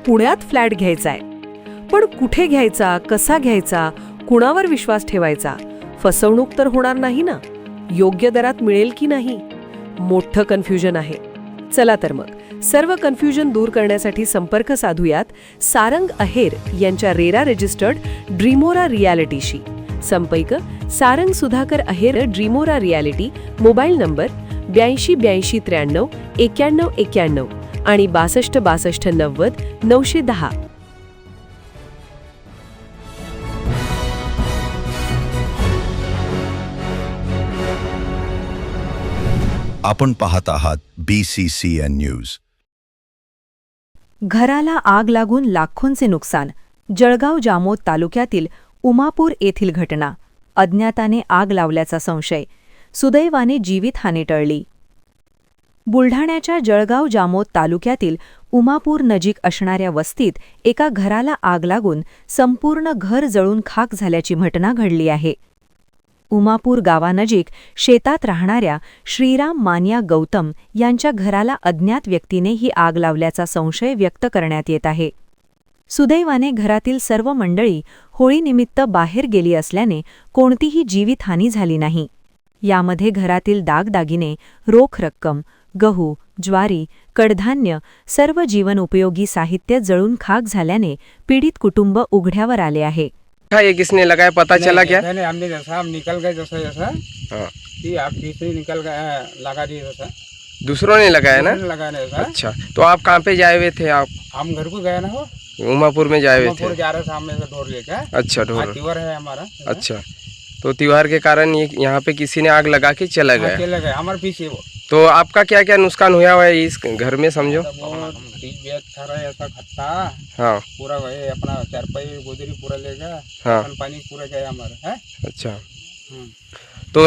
पुण्यात फ्लॅट घ्यायचा आहे. पण कुठे घ्यायचा, कसा घ्यायचा, कुणावर विश्वास ठेवायचा? फसवणूक तर होणार नाही ना? योग्य दरात मिळेल की नाही? मोठं कन्फ्युजन आहे. चला तर मग सर्व कन्फ्युजन दूर करण्यासाठी संपर्क साधूयात सारंग अहेर यांच्या रेरा रजिस्टर्ड ड्रीमोरा रियालिटीशी. संपर्क सारंग सुधाकर अहेर, ड्रीमोरा रियालिटी. मोबाईल नंबर 82 83 91 91 आणि 62 62 90 910. आपण पाहत आहात BCCN न्यूज. घराला आग लागून लाखोंचे नुकसान. जळगाव जामोद तालुक्यातील उमापूर येथील घटना. अज्ञाताने आग लावल्याचा संशय. सुदैवाने जीवितहानी टळली. बुलढाण्याच्या जळगाव जामोद तालुक्यातील उमापूर नजीक असणाऱ्या वस्तीत एका घराला आग लागून संपूर्ण घर जळून खाक झाल्याची घटना घडली आहे. उमापूर गावानजीक शेतात राहणाऱ्या श्रीराम मानिया गौतम यांच्या घराला अज्ञात व्यक्तीने ही आग लावल्याचा संशय व्यक्त करण्यात येत आहे. सुदैवाने घरातील सर्व मंडळी होळीनिमित्त बाहेर गेली असल्याने कोणतीही जीवितहानी झाली नाही. यामध्ये घरातील दागदागिने, रोख रक्कम, गहू, ज्वारी, कडधान्य, सर्व जीवनोपयोगी साहित्य जळून खाक झाल्याने पीडित कुटुंब उघड्यावर आले आहे. ये किसने लगाया, पता चला क्या? नहीं, हमने जैसा हम निकल गए जैसा हाँ, कि आप तीसरी निकल गए, लगा दिए जैसा दूसरों ने लगाया ना? लगाने जैसा। अच्छा, तो आप कहाँ पे जाए हुए थे? आप हम घर को गए ना हो, उमापुर में जाए हुए उमापुर थे? जा रहे सामने से ढोर लेके। अच्छा, ढोर। त्योहार है हमारा। अच्छा, तो त्योहार के कारण ये यहाँ पे किसी ने आग लगा के चला गया। चले गए हमारे पीछे वो। तो आपका क्या क्या नुकसान हुआ है इस घर में, समझो? वो तीज बेच था रहा ऐसा खट्टा हाँ, पूरा गए, अपना चारपाई गोदरी पूरा ले गया। हाँ। पानी पूरा गया हमारा है। अच्छा, हम्म। तो